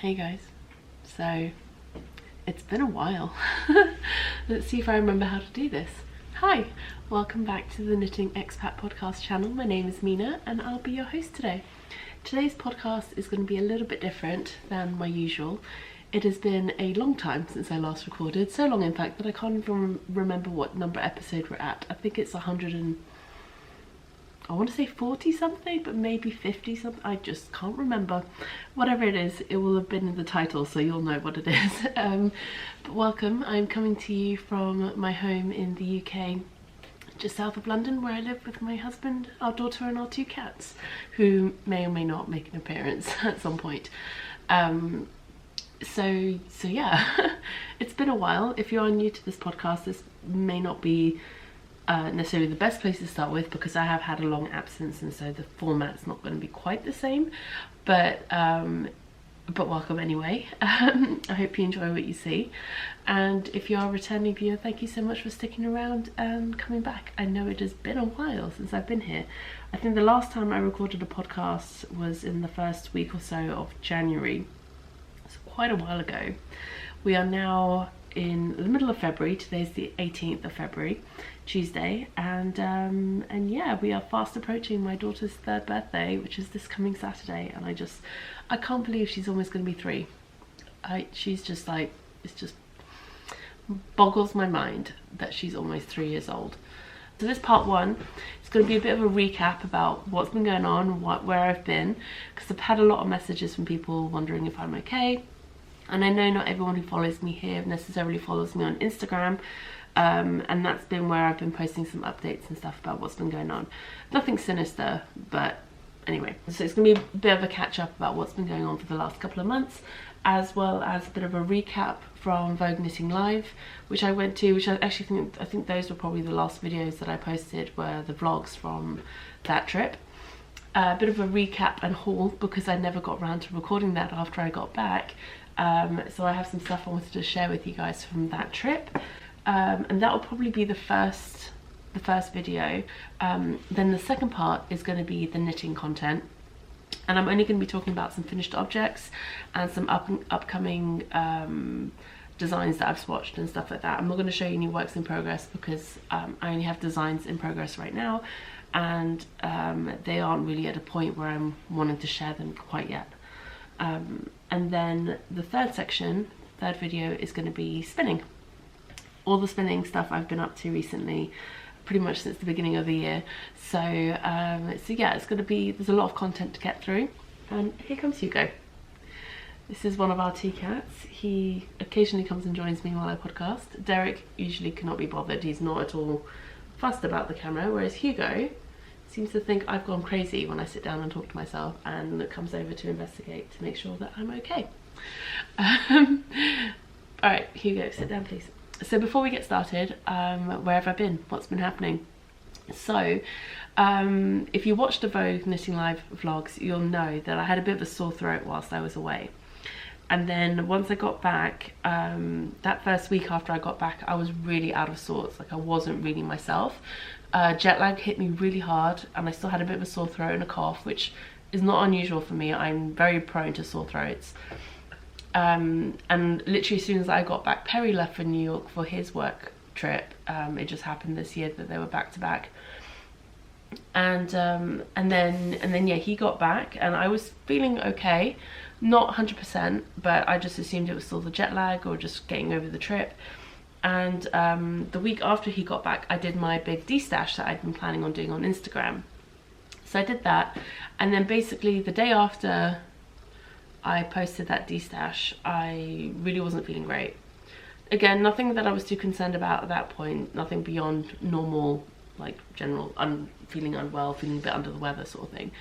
Hey guys, so it's been a while. Let's see if I remember how to do this. Hi, welcome back to the Knitting Expat Podcast channel. My name is Mina and I'll be your host today. Today's podcast is going to be a little bit different than my usual. It has been a long time since I last recorded, so long in fact that I can't even remember what number episode we're at. I think it's 40 something, but maybe 50 something. I just can't remember. Whatever it is, it will have been in the title, so you'll know what it is. But welcome. I'm coming to you from my home in the UK, just south of London, where I live with my husband, our daughter and our 2 cats, who may or may not make an appearance at some point. So yeah, it's been a while. If you are new to this podcast, this may not be necessarily the best place to start with, because I have had a long absence and so the format's not going to be quite the same, but welcome anyway. I hope you enjoy what you see, and if you are a returning viewer, thank you so much for sticking around and coming back. I know it has been a while since I've been here. I think the last time I recorded a podcast was in the first week or so of January, so quite a while ago. We are now in the middle of February. Today's the 18th of February, Tuesday, and yeah, we are fast approaching my daughter's 3rd birthday, which is this coming Saturday, and I can't believe she's almost going to be 3. She's just like, it just boggles my mind that she's almost 3 years old. So this part 1 is going to be a bit of a recap about what's been going on, where I've been, because I've had a lot of messages from people wondering if I'm okay. And I know not everyone who follows me here necessarily follows me on Instagram, and that's been where I've been posting some updates and stuff about what's been going on. Nothing sinister, but anyway. So it's going to be a bit of a catch up about what's been going on for the last couple of months, as well as a bit of a recap from Vogue Knitting Live, which I went to, which I think those were probably the last videos that I posted, were the vlogs from that trip. A bit of a recap and haul, because I never got around to recording that after I got back. So I have some stuff I wanted to share with you guys from that trip, and that will probably be the first video. Then the second part is going to be the knitting content, and I'm only going to be talking about some finished objects and some upcoming designs that I've swatched and stuff like that. I'm not going to show you any works in progress, because I only have designs in progress right now, and they aren't really at a point where I'm wanting to share them quite yet. And then the third video is going to be spinning. All the spinning stuff I've been up to recently, pretty much since the beginning of the year. So yeah, it's going to be, there's a lot of content to get through. And here comes Hugo. This is one of our 2 cats. He occasionally comes and joins me while I podcast. Derek usually cannot be bothered. He's not at all fussed about the camera, whereas Hugo seems to think I've gone crazy when I sit down and talk to myself, and comes over to investigate to make sure that I'm okay. Alright, Hugo, sit down please. So before we get started, where have I been? What's been happening? So, if you watched the Vogue Knitting Live vlogs, you'll know that I had a bit of a sore throat whilst I was away. And then once I got back, that first week after I got back, I was really out of sorts. Like, I wasn't really myself. Jet lag hit me really hard, and I still had a bit of a sore throat and a cough, which is not unusual for me. I'm very prone to sore throats. And literally as soon as I got back, Perry left for New York for his work trip. It just happened this year that they were back to back. And then yeah, he got back and I was feeling okay, not 100%, but I just assumed it was still the jet lag or just getting over the trip. And the week after he got back, I did my big de-stash that I'd been planning on doing on Instagram. So I did that, and then basically the day after I posted that de-stash, I really wasn't feeling great. Again, nothing that I was too concerned about at that point, nothing beyond normal, like general feeling unwell, feeling a bit under the weather sort of thing.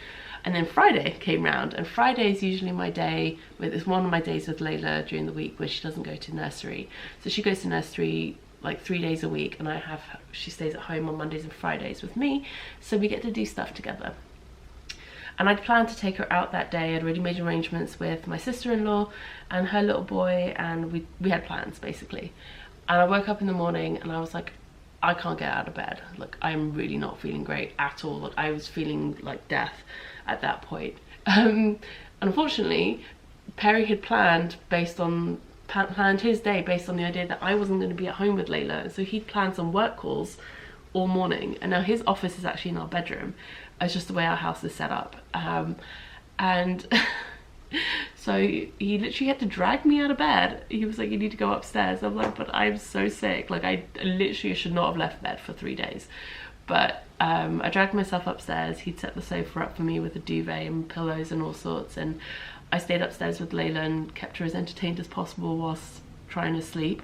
And then Friday came round, and Friday is usually my day, it's one of my days with Layla during the week where she doesn't go to nursery. So she goes to nursery like 3 days a week, and she stays at home on Mondays and Fridays with me, so we get to do stuff together. And I'd planned to take her out that day. I'd already made arrangements with my sister-in-law and her little boy, and we had plans basically. And I woke up in the morning and I was like, I can't get out of bed. Like, I'm really not feeling great at all. Like, I was feeling like death at that point. Unfortunately, Perry had planned his day based on the idea that I wasn't going to be at home with Layla. So he'd planned some work calls all morning, and now his office is actually in our bedroom. It's just the way our house is set up. And so he literally had to drag me out of bed. He was like, you need to go upstairs. I'm like, but I'm so sick. Like, I literally should not have left bed for 3 days. But I dragged myself upstairs. He'd set the sofa up for me with a duvet and pillows and all sorts, and I stayed upstairs with Layla and kept her as entertained as possible whilst trying to sleep.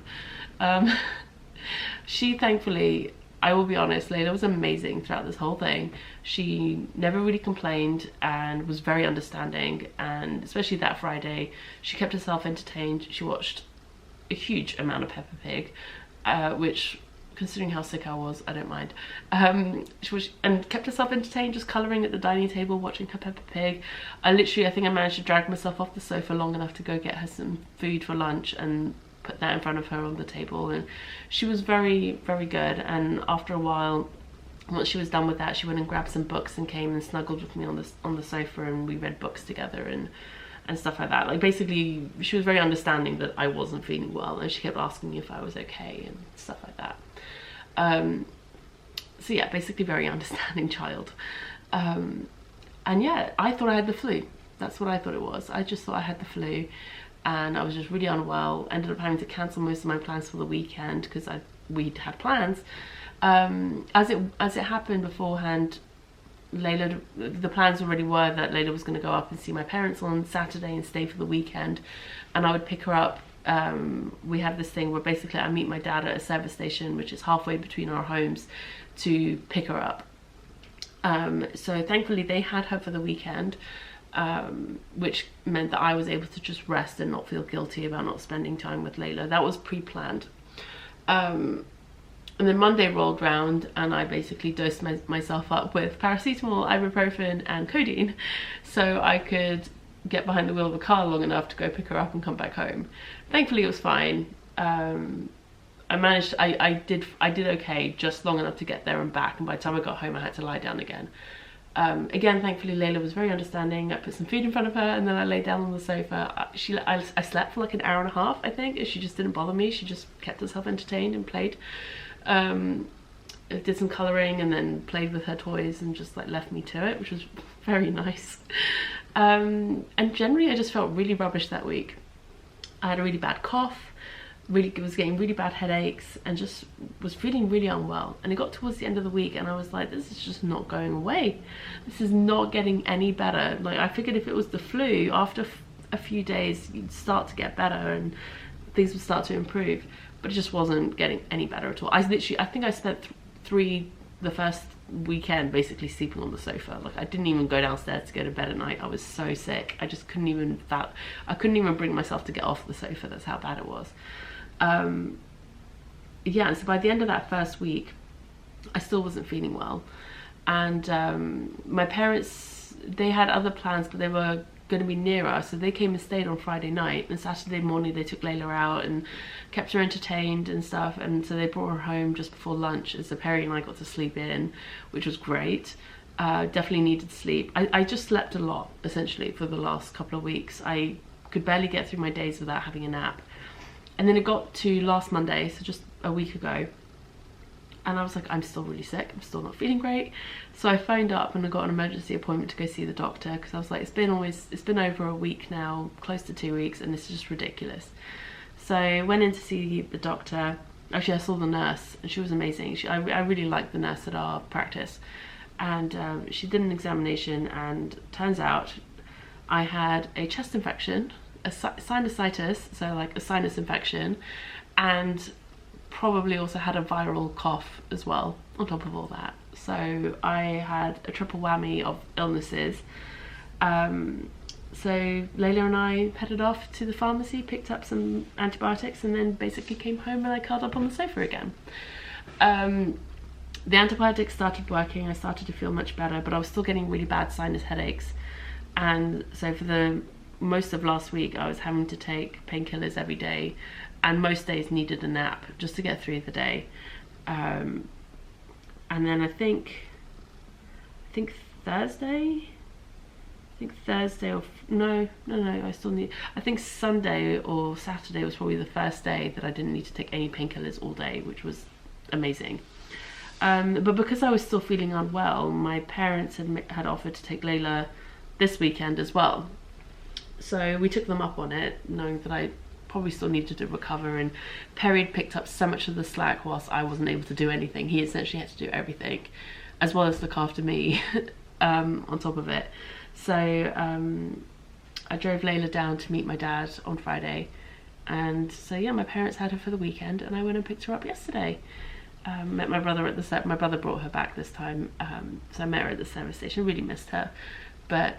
She thankfully, I will be honest, Layla was amazing throughout this whole thing. She never really complained and was very understanding, and especially that Friday, she kept herself entertained. She watched a huge amount of Peppa Pig, which, considering how sick I was, I don't mind. And kept herself entertained, just colouring at the dining table, watching her Peppa Pig. I think I managed to drag myself off the sofa long enough to go get her some food for lunch and put that in front of her on the table, and she was very, very good. And after a while, once she was done with that, she went and grabbed some books and came and snuggled with me on the sofa, and we read books together and stuff like that. Like, basically, she was very understanding that I wasn't feeling well, and she kept asking me if I was okay and stuff like that. So yeah, basically very understanding child. And yeah, I thought I had the flu. That's what I thought it was. I just thought I had the flu, and I was just really unwell. Ended up having to cancel most of my plans for the weekend because we'd had plans. As it happened beforehand, Layla, the plans already were that Layla was going to go up and see my parents on Saturday and stay for the weekend, and I would pick her up. We have this thing where basically I meet my dad at a service station, which is halfway between our homes, to pick her up. So thankfully they had her for the weekend, which meant that I was able to just rest and not feel guilty about not spending time with Layla. That was pre-planned. And then Monday rolled round, and I basically dosed myself up with paracetamol, ibuprofen and codeine, so I could get behind the wheel of a car long enough to go pick her up and come back home. Thankfully it was fine. I did okay, just long enough to get there and back, and by the time I got home I had to lie down again. Again, thankfully Layla was very understanding. I put some food in front of her, and then I lay down on the sofa. I slept for like an hour and a half, I think, and she just didn't bother me. She just kept herself entertained and played. Did some colouring and then played with her toys and just like left me to it, which was very nice. And generally I just felt really rubbish that week. I had a really bad cough, was getting really bad headaches, and just was feeling really unwell. And it got towards the end of the week and I was like, this is just not going away. This is not getting any better. Like, I figured if it was the flu, after a few days you'd start to get better and things would start to improve, but it just wasn't getting any better at all. I think I spent the first weekend basically sleeping on the sofa. Like, I didn't even go downstairs to go to bed at night. I was so sick. I just couldn't even bring myself to get off the sofa. That's how bad it was. Yeah, and so by the end of that first week I still wasn't feeling well, and my parents, they had other plans, but they were going to be near us, so they came and stayed on Friday night, and Saturday morning they took Layla out and kept her entertained and stuff, and so they brought her home just before lunch, and so Perry and I got to sleep in, which was great. Definitely needed sleep. I just slept a lot essentially for the last couple of weeks. I could barely get through my days without having a nap. And then it got to last Monday, so just a week ago, and I was like, I'm still really sick, I'm still not feeling great. So I phoned up and I got an emergency appointment to go see the doctor, because I was like, it's been over a week now, close to 2 weeks, and this is just ridiculous. So I went in to see the doctor. Actually, I saw the nurse, and she was amazing. I really liked the nurse at our practice, and she did an examination, and turns out I had a chest infection, a sinusitis, so like a sinus infection, and probably also had a viral cough as well on top of all that. So I had a triple whammy of illnesses. So Layla and I headed off to the pharmacy, picked up some antibiotics, and then basically came home and I curled up on the sofa again. The antibiotics started working, I started to feel much better, but I was still getting really bad sinus headaches. And so for the most of last week I was having to take painkillers every day, and most days needed a nap just to get through the day. And then I think Thursday think Thursday or no, I think Sunday or Saturday was probably the first day that I didn't need to take any painkillers all day, which was amazing. But because I was still feeling unwell, my parents had offered to take Layla this weekend as well. So we took them up on it, knowing that I probably still needed to recover, and Perry had picked up so much of the slack whilst I wasn't able to do anything. He essentially had to do everything, as well as look after me on top of it. So I drove Layla down to meet my dad on Friday, and so yeah, my parents had her for the weekend, and I went and picked her up yesterday. Met my brother at the my brother brought her back this time, so I met her at the service station. Really missed her, but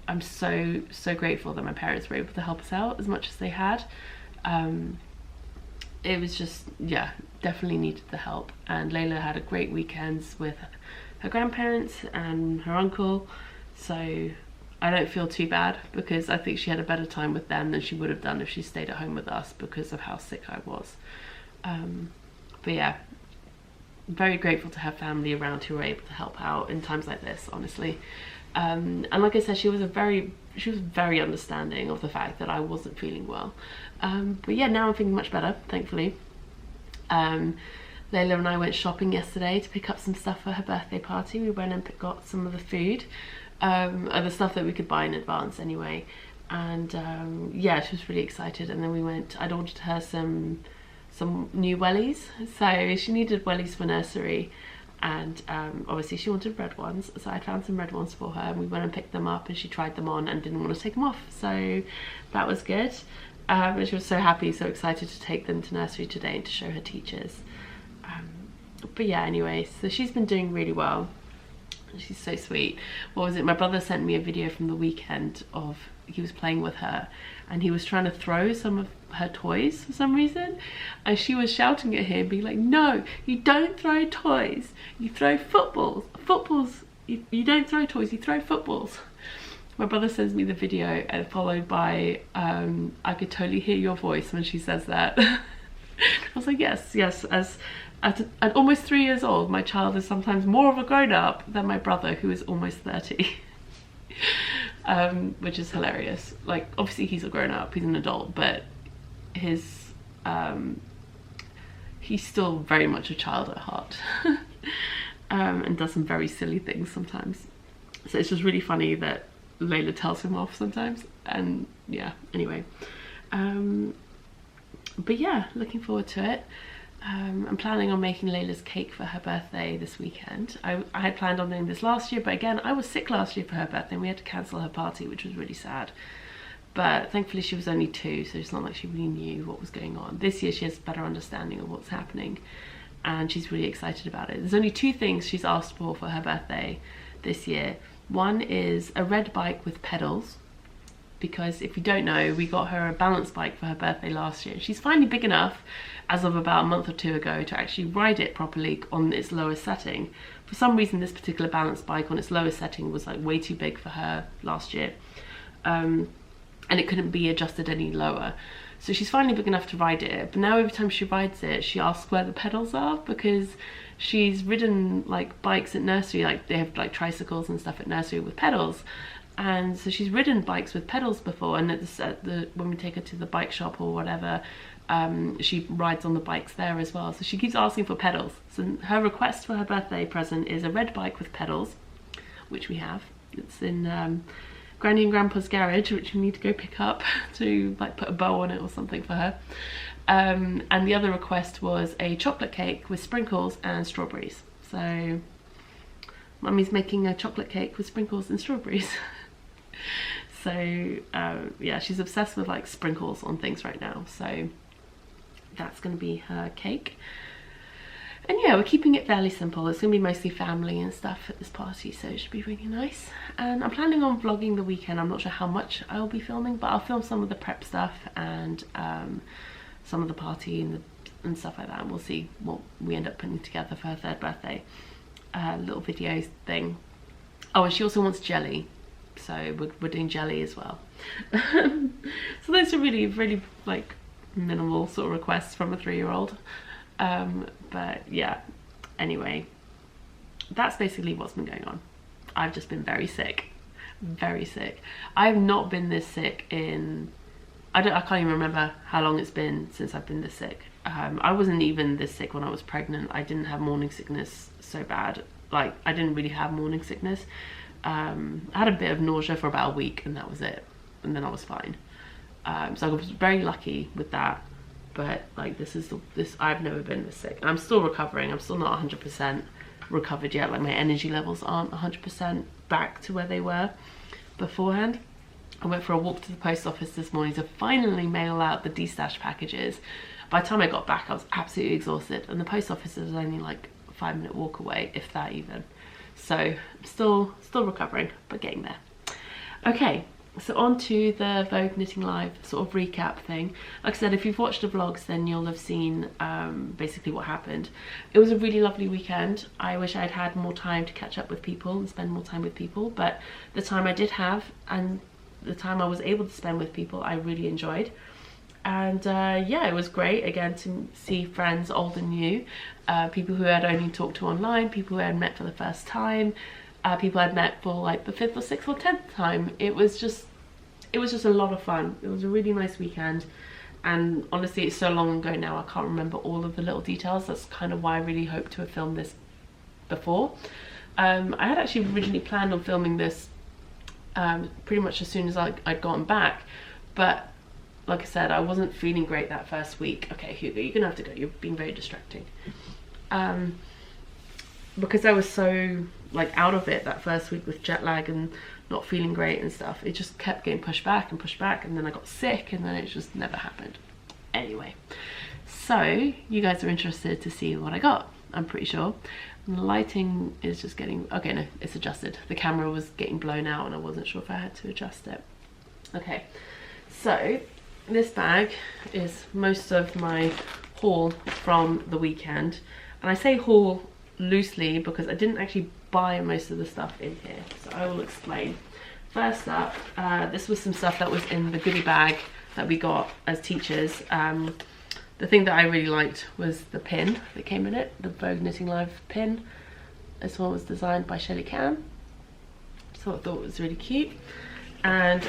I'm so grateful that my parents were able to help us out as much as they had. It was just, yeah, definitely needed the help. And Layla had a great weekends with her grandparents and her uncle, so I don't feel too bad, because I think she had a better time with them than she would have done if she stayed at home with us because of how sick I was. But yeah, very grateful to have family around who were able to help out in times like this, honestly. And like I said, she was very understanding of the fact that I wasn't feeling well. But yeah, now I'm feeling much better, thankfully. Layla and I went shopping yesterday to pick up some stuff for her birthday party. We went and got some of the food, the stuff that we could buy in advance anyway. And yeah, she was really excited. And then I'd ordered her some new wellies. So she needed wellies for nursery. And obviously she wanted red ones, so I found some red ones for her, and we went and picked them up, and she tried them on and didn't want to take them off, so that was good. And she was so happy, so excited to take them to nursery today and to show her teachers. But yeah, anyway, so she's been doing really well. She's so sweet. What was it? My brother sent me a video from the weekend of he was playing with her, and he was trying to throw some of her toys for some reason, and she was shouting at him, being like, "No, you don't throw toys. You throw footballs. You don't throw toys. You throw footballs." My brother sends me the video, and followed by, "I could totally hear your voice when she says that." I was like, yes. As at almost 3 years old, my child is sometimes more of a grown-up than my brother, who is almost 30. Which is hilarious. Like, obviously he's a grown-up, he's an adult, but he's still very much a child at heart. And does some very silly things sometimes. So it's just really funny that Layla tells him off sometimes. And yeah, anyway. But yeah, looking forward to it. I'm planning on making Layla's cake for her birthday this weekend. I had planned on doing this last year, but again, I was sick last year for her birthday, and we had to cancel her party, which was really sad. But thankfully she was only 2, so it's not like she really knew what was going on. This year she has a better understanding of what's happening, and she's really excited about it. There's only 2 things she's asked for her birthday this year. One is a red bike with pedals, because if you don't know, we got her a balance bike for her birthday last year. She's finally big enough, as of about a month or 2 ago, to actually ride it properly on its lowest setting. For some reason, this particular balance bike on its lowest setting was like way too big for her last year. And it couldn't be adjusted any lower. So she's finally big enough to ride it, but now every time she rides it, she asks where the pedals are, because she's ridden like bikes at nursery, like they have like tricycles and stuff at nursery with pedals. And so she's ridden bikes with pedals before, and when we take her to the bike shop or whatever, she rides on the bikes there as well. So she keeps asking for pedals. So her request for her birthday present is a red bike with pedals, which we have. It's in Granny and Grandpa's garage, which we need to go pick up to like put a bow on it or something for her. And the other request was a chocolate cake with sprinkles and strawberries. So Mummy's making a chocolate cake with sprinkles and strawberries. So yeah, she's obsessed with like sprinkles on things right now, so that's going to be her cake. And yeah, we're keeping it fairly simple. It's going to be mostly family and stuff at this party, so it should be really nice. And I'm planning on vlogging the weekend. I'm not sure how much I'll be filming, but I'll film some of the prep stuff and some of the party and stuff like that, and we'll see what we end up putting together for her 3rd birthday. Little video thing. Oh, and she also wants jelly, so we're doing jelly as well. So those are really like minimal sort of requests from a 3-year-old. But yeah, anyway, that's basically what's been going on. I've just been very sick. very sick. I have not been this sick in, I can't even remember how long it's been since I've been this sick. I wasn't even this sick when I was pregnant. I didn't have morning sickness so bad. Like, I didn't really have morning sickness. I had a bit of nausea for about a week and that was it. And then I was fine. So I was very lucky with that. But like, I've never been this sick. I'm still recovering. I'm still not 100% recovered yet. Like, my energy levels aren't 100% back to where they were beforehand. I went for a walk to the post office this morning to finally mail out the de-stash packages. By the time I got back, I was absolutely exhausted, and the post office is only like a 5-minute walk away, if that even. So I'm still recovering, but getting there. Okay, so on to the Vogue Knitting Live sort of recap thing. Like I said, if you've watched the vlogs, then you'll have seen basically what happened. It was a really lovely weekend. I wish I'd had more time to catch up with people and spend more time with people, but the time I did have and the time I was able to spend with people, I really enjoyed. And yeah, it was great again to see friends old and new, people who I had only talked to online, people who I had met for the first time, people I'd met for like the 5th or 6th or 10th time. It was just a lot of fun. It was a really nice weekend, and honestly, it's so long ago now, I can't remember all of the little details. That's kind of why I really hoped to have filmed this before. I had actually originally planned on filming this pretty much as soon as I'd gotten back, but like I said, I wasn't feeling great that first week. Okay, Hugo, you're gonna have to go. You're being very distracting. Because I was so like out of it that first week with jet lag and not feeling great and stuff. It just kept getting pushed back, and then I got sick, and then it just never happened. Anyway, so you guys are interested to see what I got, I'm pretty sure. And the lighting is just getting, okay, no, it's adjusted. The camera was getting blown out and I wasn't sure if I had to adjust it. Okay, so this bag is most of my haul from the weekend, and I say haul loosely because I didn't actually buy most of the stuff in here, so I will explain. First up, this was some stuff that was in the goodie bag that we got as teachers. The thing that I really liked was the pin that came in it, the Vogue Knitting Live pin. This one was designed by Shelley Cam, so I thought it was really cute. And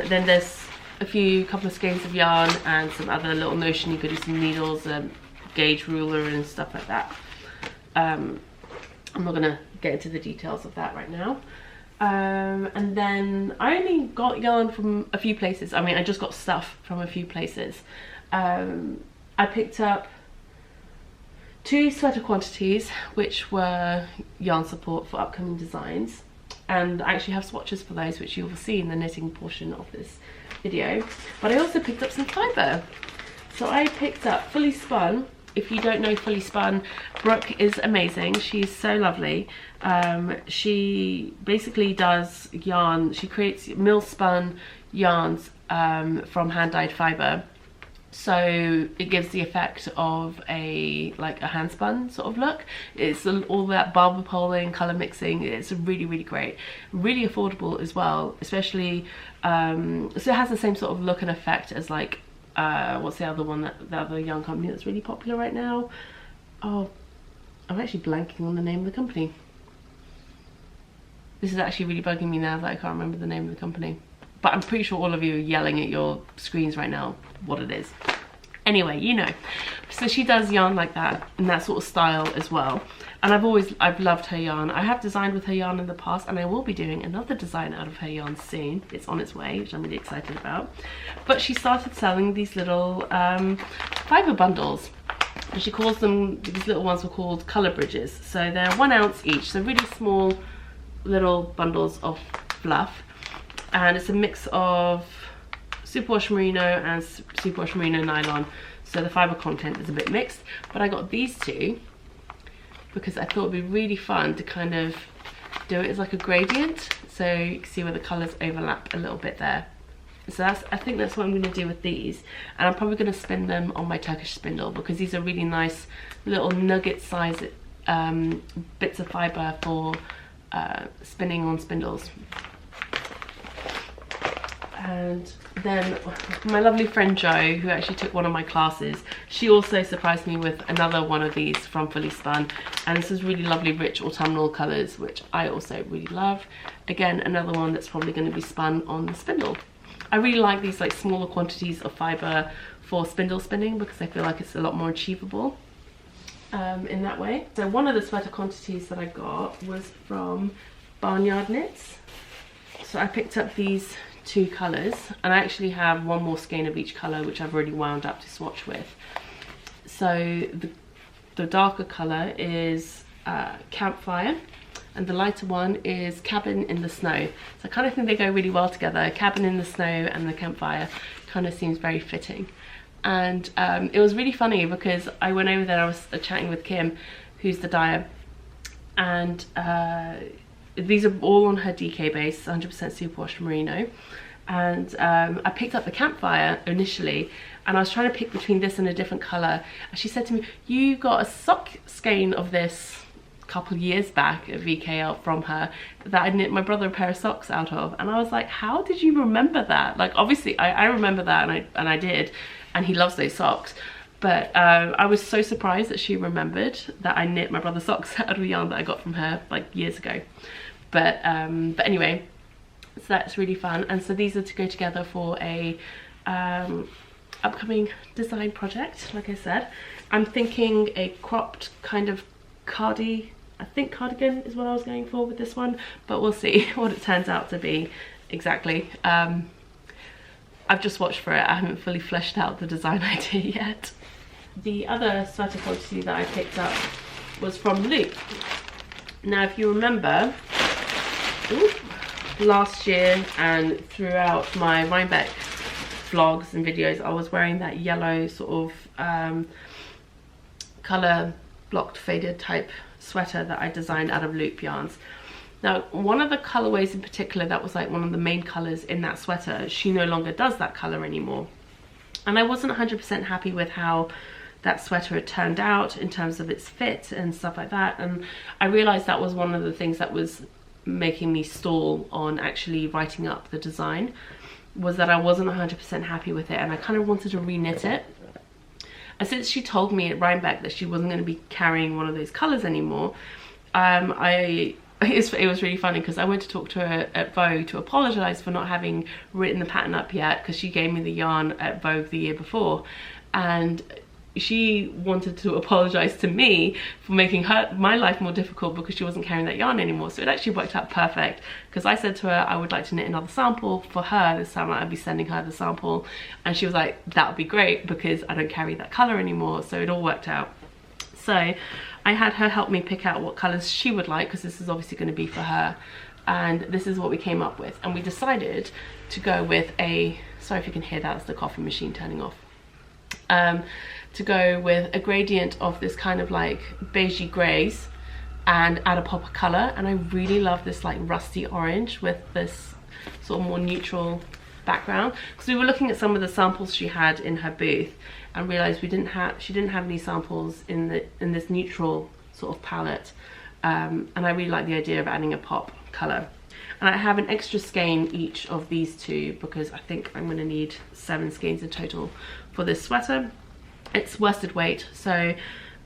then there's a couple of skeins of yarn and some other little notion-y goodies, some needles, gauge ruler and stuff like that. I'm not gonna get into the details of that right now. And then I only got yarn from a few places. I mean, I just got stuff from a few places. I picked up 2 sweater quantities, which were yarn support for upcoming designs. And I actually have swatches for those, which you will see in the knitting portion of this video. But I also picked up some fibre. So I picked up Fully Spun. If you don't know Fully Spun, Brooke is amazing. She's so lovely. She basically does yarn. She creates mill spun yarns from hand-dyed fibre. So it gives the effect of a hand spun sort of look. It's all that barber poling, colour mixing. It's really, really great. Really affordable as well, especially so it has the same sort of look and effect as like what's the other one, the other yarn company that's really popular right now? Oh, I'm actually blanking on the name of the company. This is actually really bugging me now that I can't remember the name of the company. But I'm pretty sure all of you are yelling at your screens right now what it is. Anyway, you know. So she does yarn like that, in that sort of style as well. And I've loved her yarn. I have designed with her yarn in the past, and I will be doing another design out of her yarn soon. It's on its way, which I'm really excited about. But she started selling these little fibre bundles. And she calls them, these little ones were called colour bridges. So they're 1 ounce each, so really small little bundles of fluff. And it's a mix of superwash merino and superwash merino nylon, so the fibre content is a bit mixed. But I got these 2 because I thought it'd be really fun to kind of do it as like a gradient, so you can see where the colours overlap a little bit there. So I think that's what I'm going to do with these, and I'm probably going to spin them on my Turkish spindle because these are really nice little nugget size bits of fibre for spinning on spindles. And Then my lovely friend Jo, who actually took one of my classes, she also surprised me with another one of these from Fully Spun, and this is really lovely rich autumnal colours, which I also really love. Again, another one that's probably going to be spun on the spindle. I really like these like smaller quantities of fibre for spindle spinning because I feel like it's a lot more achievable in that way. So one of the sweater quantities that I got was from Barnyard Knits. So I picked up these 2 colours, and I actually have one more skein of each colour which I've already wound up to swatch with. So the darker colour is Campfire, and the lighter one is Cabin in the Snow. So I kind of think they go really well together. Cabin in the Snow and the Campfire kind of seems very fitting. And it was really funny because I went over there, I was chatting with Kim, who's the dyer, and these are all on her DK base, 100% superwash merino. And I picked up the Campfire initially, and I was trying to pick between this and a different colour. And she said to me, "You got a sock skein of this a couple of years back at VKL from her that I knit my brother a pair of socks out of." And I was like, how did you remember that? Like, obviously I remember that, and I did, and he loves those socks. But I was so surprised that she remembered that I knit my brother socks out of a yarn that I got from her like years ago. But anyway, so that's really fun. And so these are to go together for a upcoming design project. Like I said, I'm thinking a cropped kind of cardi, I think cardigan is what I was going for with this one, but we'll see what it turns out to be exactly. I've just watched for it, I haven't fully fleshed out the design idea yet. The other sweater quantity that I picked up was from Loop. Now if you remember, last year and throughout my Rhinebeck vlogs and videos, I was wearing that yellow sort of colour blocked faded type sweater that I designed out of Loop yarns. Now one of the colourways in particular that was like one of the main colours in that sweater, she no longer does that colour anymore, and I wasn't 100% happy with how that sweater had turned out in terms of its fit and stuff like that. And I realised that was one of the things that was making me stall on actually writing up the design, was that I wasn't 100% happy with it, and I kind of wanted to re-knit it. And since she told me at Rhinebeck that she wasn't going to be carrying one of those colours anymore, it was really funny because I went to talk to her at Vogue to apologise for not having written the pattern up yet, because she gave me the yarn at Vogue the year before, and she wanted to apologise to me for making my life more difficult because she wasn't carrying that yarn anymore. So it actually worked out perfect, because I said to her I would like to knit another sample for her this time. I'd be sending her the sample, and she was like, that would be great because I don't carry that colour anymore. So it all worked out. So I had her help me pick out what colours she would like, because this is obviously going to be for her, and this is what we came up with. And we decided to go with a, sorry if you can hear that, it's the coffee machine turning off, to go with a gradient of this kind of like beigey greys and add a pop of colour. And I really love this like rusty orange with this sort of more neutral background, because we were looking at some of the samples she had in her booth and realised she didn't have any samples in this neutral sort of palette, and I really like the idea of adding a pop colour. And I have an extra skein each of these two because I think I'm going to need 7 skeins in total for this sweater. It's worsted weight, so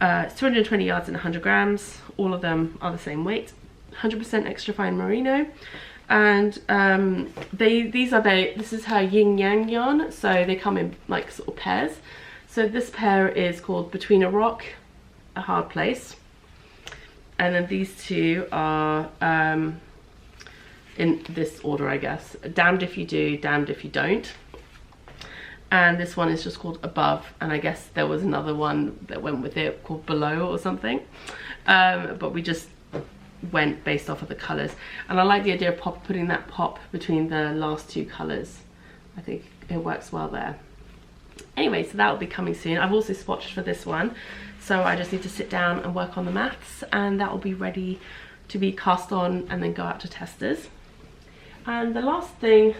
it's 220 yards and 100 grams. All of them are the same weight. 100% extra fine merino, and this is her yin yang yarn, so they come in like sort of pairs. So this pair is called Between a Rock, a Hard Place, and then these two are in this order, I guess. Damned if you do, damned if you don't. And this one is just called Above, and I guess there was another one that went with it called Below or something, but we just went based off of the colours. And I like the idea of putting that pop between the last two colours. I think it works well there. Anyway, so that will be coming soon. I've also swatched for this one, so I just need to sit down and work on the maths, and that will be ready to be cast on and then go out to testers. And the last thing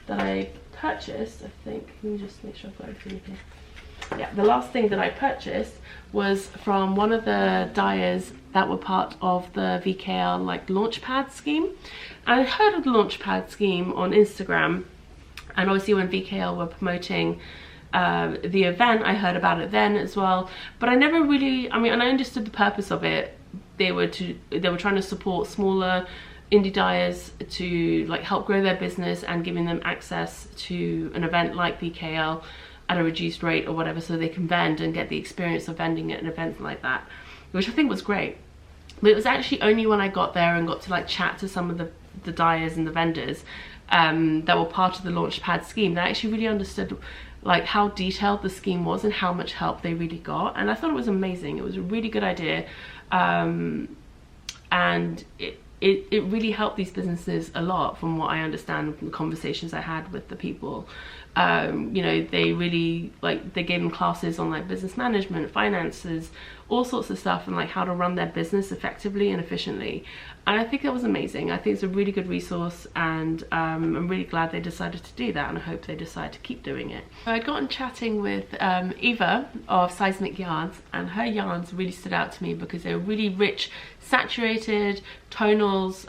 that I purchased, I think, let me just make sure I've got everything here. Yeah, the last thing that I purchased was from one of the dyers that were part of the VKL like launchpad scheme. I heard of the launchpad scheme on Instagram, And obviously when VKL were promoting the event, I heard about it then as well, but I never really, I mean, and I understood the purpose of it. They were trying to support smaller indie dyers to like help grow their business and giving them access to an event like VKL at a reduced rate or whatever, so they can vend and get the experience of vending at an event like that, which I think was great. But it was actually only when I got there and got to like chat to some of the dyers and the vendors that were part of the Launchpad scheme that I actually really understood like how detailed the scheme was and how much help they really got. And I thought it was amazing. It was a really good idea, and it really helped these businesses a lot, from what I understand from the conversations I had with the people. You know, they really, like, they gave them classes on like business management, finances, all sorts of stuff, and like how to run their business effectively and efficiently. And I think that was amazing. I think it's a really good resource, and I'm really glad they decided to do that, and I hope they decide to keep doing it. So I'd gotten chatting with Eva of Seismic Yarns, and her yarns really stood out to me because they were really rich, saturated tonals,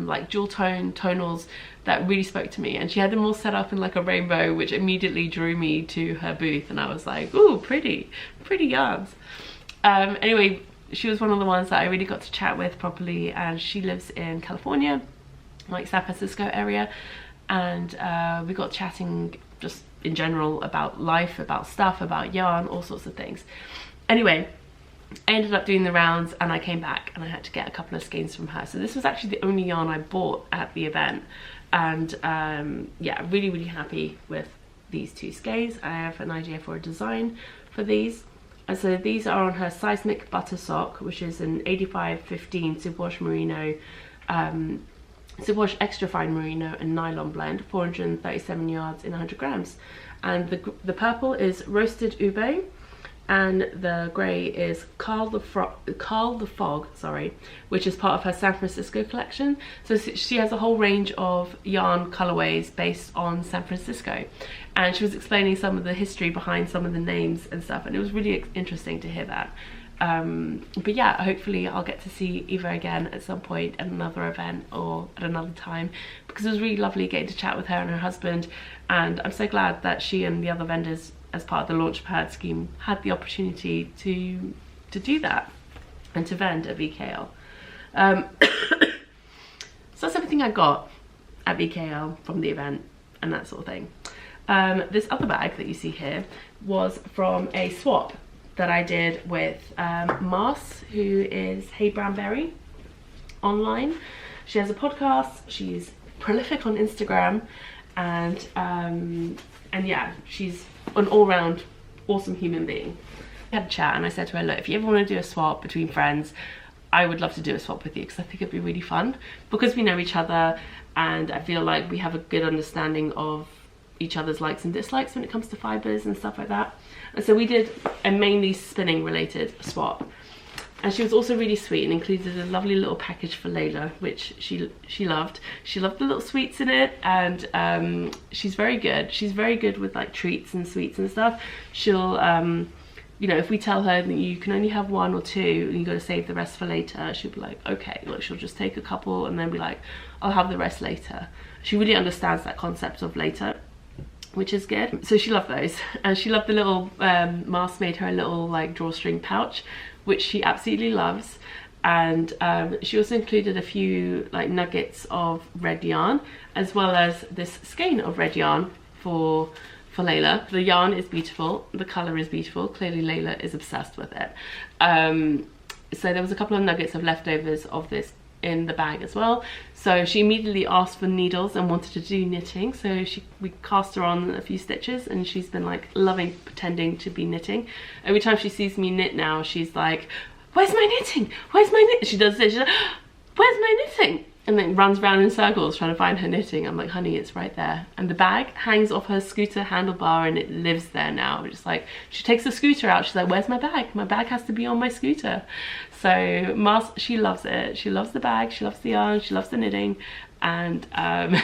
like dual tone tonals that really spoke to me. And she had them all set up in like a rainbow, which immediately drew me to her booth, and I was like, ooh, pretty yarns. Anyway, she was one of the ones that I really got to chat with properly, and she lives in California, like San Francisco area, and we got chatting just in general about life, about stuff, about yarn, all sorts of things. Anyway, I ended up doing the rounds and I came back and I had to get a couple of skeins from her. So this was actually the only yarn I bought at the event, and yeah, really happy with these two skeins. I have an idea for a design for these. And so these are on her Seismic Butter Sock, which is an 85-15 superwash merino, superwash extra fine merino and nylon blend, 437 yards in 100 grams. And the purple is Roasted Ube, and the grey is Carl the Fog, sorry, which is part of her San Francisco collection. So she has a whole range of yarn colorways based on San Francisco, and she was explaining some of the history behind some of the names and stuff, and it was really interesting to hear that. But yeah, hopefully I'll get to see Eva again at some point at another event or at another time, because it was really lovely getting to chat with her and her husband, and I'm so glad that she and the other vendors as part of the Launchpad scheme had the opportunity to do that and to vend at VKL. So that's everything I got at VKL from the event and that sort of thing. This other bag that you see here was from a swap that I did with Mars, who is Hey Brownberry online. She has a podcast, she's prolific on Instagram, and yeah, she's an all-round awesome human being. We had a chat and I said to her, look, if you ever want to do a swap between friends, I would love to do a swap with you, because I think it'd be really fun, because we know each other and I feel like we have a good understanding of each other's likes and dislikes when it comes to fibres and stuff like that. And so we did a mainly spinning related swap, and she was also really sweet and included a lovely little package for Layla, which she loved. She loved the little sweets in it, and she's very good. She's very good with like treats and sweets and stuff. She'll you know, if we tell her that you can only have one or two and you got to save the rest for later, she'll be like, okay. Like, she'll just take a couple and then be like, I'll have the rest later. She really understands that concept of later, which is good. So she loved those, and she loved the little Mars made her a little like drawstring pouch, which she absolutely loves. And she also included a few like nuggets of red yarn, as well as this skein of red yarn for Layla. The yarn is beautiful, the colour is beautiful, clearly Layla is obsessed with it. So there was a couple of nuggets of leftovers of this in the bag as well. So she immediately asked for needles and wanted to do knitting, so we cast her on a few stitches, and she's been like loving pretending to be knitting. Every time she sees me knit now, she's like, where's my knitting? Where's my knitting? She does this, she's like, where's my knitting? And then runs around in circles trying to find her knitting. I'm like, honey, it's right there. And the bag hangs off her scooter handlebar and it lives there now. Just like, she takes the scooter out, she's like, where's my bag? My bag has to be on my scooter. So Mars, she loves it. She loves the bag, she loves the yarn, she loves the knitting. And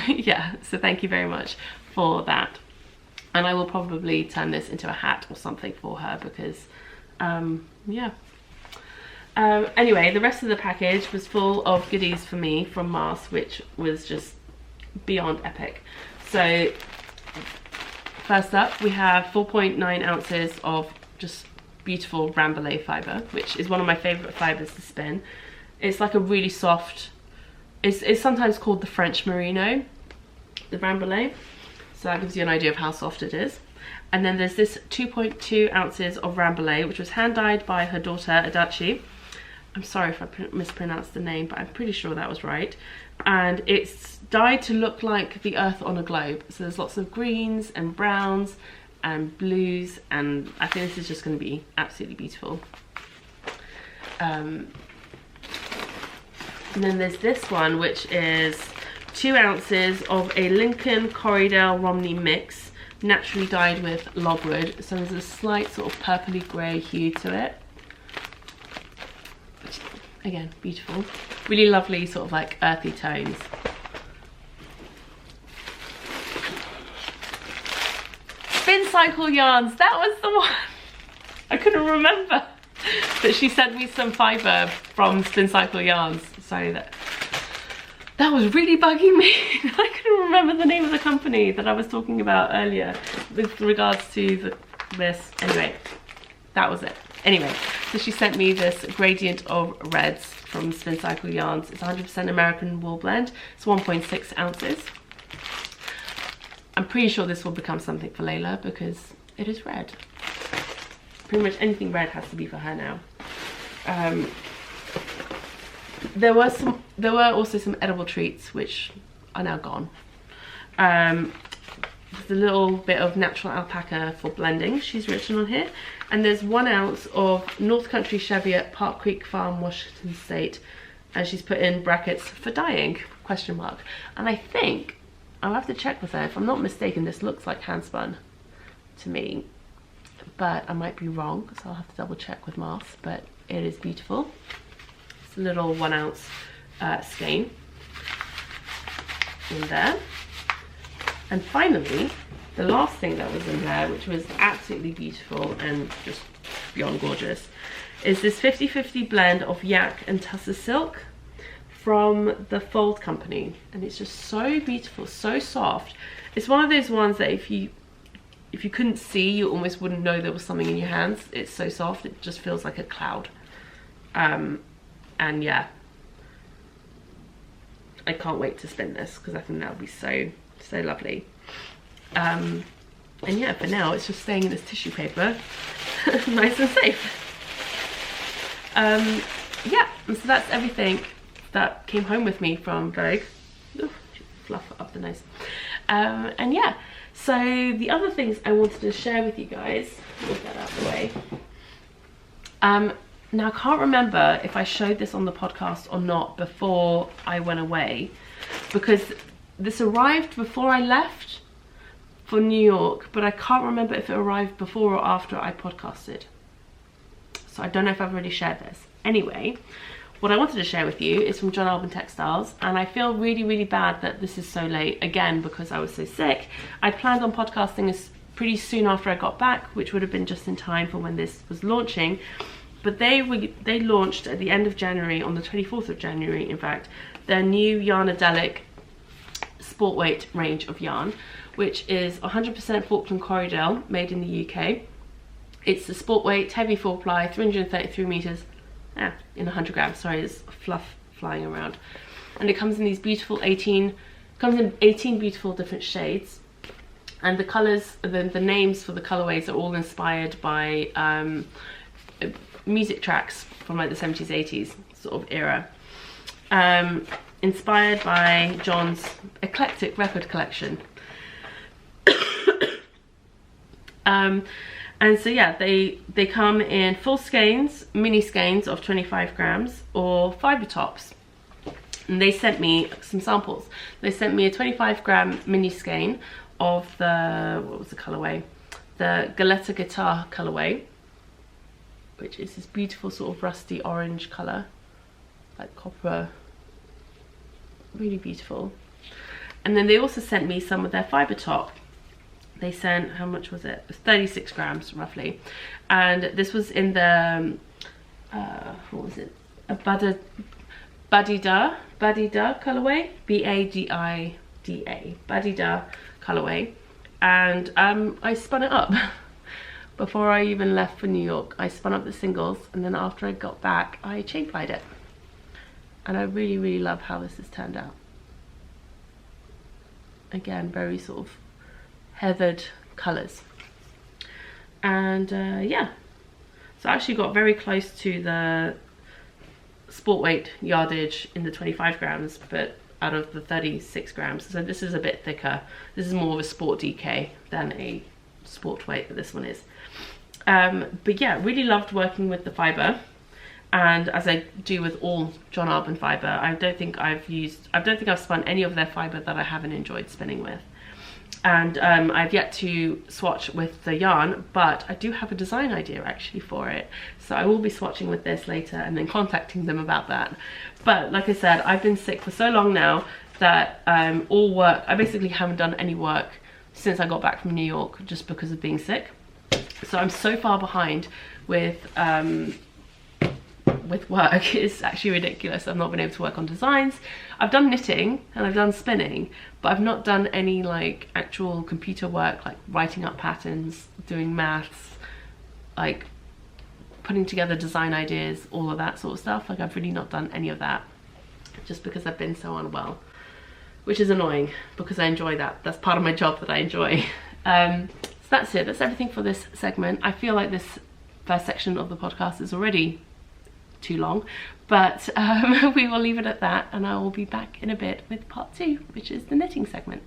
yeah, so thank you very much for that. And I will probably turn this into a hat or something for her, because yeah. Anyway, the rest of the package was full of goodies for me from Mars, which was just beyond epic. So first up we have 4.9 ounces of just beautiful Rambouillet fibre, which is one of my favourite fibres to spin. It's like a really soft, it's sometimes called the French merino, the Rambouillet, so that gives you an idea of how soft it is. And then there's this 2.2 ounces of Rambouillet, which was hand dyed by her daughter Adachi. I'm sorry if I mispronounced the name, but I'm pretty sure that was right. And it's dyed to look like the earth on a globe, so there's lots of greens and browns and blues, and I think this is just going to be absolutely beautiful. And then there's this one, which is 2 ounces of a Lincoln Corriedale Romney mix, naturally dyed with logwood, so there's a slight sort of purpley grey hue to it, which, again, beautiful. Really lovely sort of like earthy tones. Spin Cycle yarns, that was the one. I couldn't remember, but she sent me some fibre from Spin Cycle yarns, so that was really bugging me. I couldn't remember the name of the company that I was talking about earlier with regards to this. Anyway, that was it. Anyway, so she sent me this gradient of reds from Spin Cycle yarns. It's 100% American wool blend. It's 1.6 ounces. I'm pretty sure this will become something for Layla because it is red. Pretty much anything red has to be for her now. There were also some edible treats which are now gone. There's a little bit of natural alpaca for blending, she's written on here. And there's 1 ounce of North Country Cheviot, Park Creek Farm, Washington State. And she's put in brackets for dyeing, question mark. And I think, I'll have to check with her, if I'm not mistaken, this looks like hand spun to me. But I might be wrong, so I'll have to double check with Mars, but it is beautiful. It's a little 1 ounce skein in there. And finally, the last thing that was in there, which was absolutely beautiful and just beyond gorgeous, is this 50-50 blend of yak and tussar silk from the Fold company. And it's just so beautiful, so soft. It's one of those ones that if you couldn't see, you almost wouldn't know there was something in your hands. It's so soft, it just feels like a cloud. And yeah, I can't wait to spin this because I think that would be so lovely. And yeah, for now it's just staying in this tissue paper, nice and safe. Yeah, and so that's everything that came home with me from Vogue. Ooh, fluff up the nose. And yeah, so the other things I wanted to share with you guys, move that out of the way. Now I can't remember if I showed this on the podcast or not before I went away, because this arrived before I left for New York, but I can't remember if it arrived before or after I podcasted. So I don't know if I've already shared this. Anyway, what I wanted to share with you is from John Alban Textiles, and I feel really bad that this is so late, again, because I was so sick. I'd planned on podcasting this pretty soon after I got back, which would have been just in time for when this was launching. But they launched at the end of January, on the 24th of January, in fact, their new Yarnadelic sport weight range of yarn, which is 100% Falkland Corriedale, made in the UK. It's the sport weight, heavy 4-ply, 333 meters, in 100 grams. Sorry, there's fluff flying around. And it comes in these beautiful 18 beautiful different shades. And the colors, the names for the colorways are all inspired by music tracks from like the 70s, 80s sort of era. Inspired by John's eclectic record collection. And so yeah, they come in full skeins, mini skeins of 25 grams, or fiber tops. And they sent me some samples. They sent me a 25 gram mini skein of the, what was the colorway? The Galetta Guitar colorway, which is this beautiful sort of rusty orange color, like copper, really beautiful. And then they also sent me some of their fiber top. They sent, how much was it? It was 36 grams roughly. And this was in the, what was it? A Badida colorway, B-A-D-I-D-A, Badida colorway. and I spun it up. Before I even left for New York, I spun up the singles, and then after I got back, I chain plied it. And I really, really love how this has turned out. Again, very sort of heathered colours. And yeah, so I actually got very close to the sport weight yardage in the 25 grams, but out of the 36 grams. So this is a bit thicker. This is more of a sport DK than a sport weight, that this one is. But yeah, really loved working with the fibre. And as I do with all John Arbon fibre, I don't think I've spun any of their fibre that I haven't enjoyed spinning with. And I've yet to swatch with the yarn, but I do have a design idea actually for it. So I will be swatching with this later and then contacting them about that. But like I said, I've been sick for so long now that all work, I basically haven't done any work since I got back from New York just because of being sick. So I'm so far behind with work. It's actually ridiculous. I've not been able to work on designs. I've done knitting and I've done spinning, but I've not done any like actual computer work, like writing up patterns, doing maths, like putting together design ideas, all of that sort of stuff. Like I've really not done any of that just because I've been so unwell, which is annoying because I enjoy that. That's part of my job that I enjoy. So that's it. That's everything for this segment. I feel like this first section of the podcast is already too long, but we will leave it at that, and I will be back in a bit with part 2, which is the knitting segment.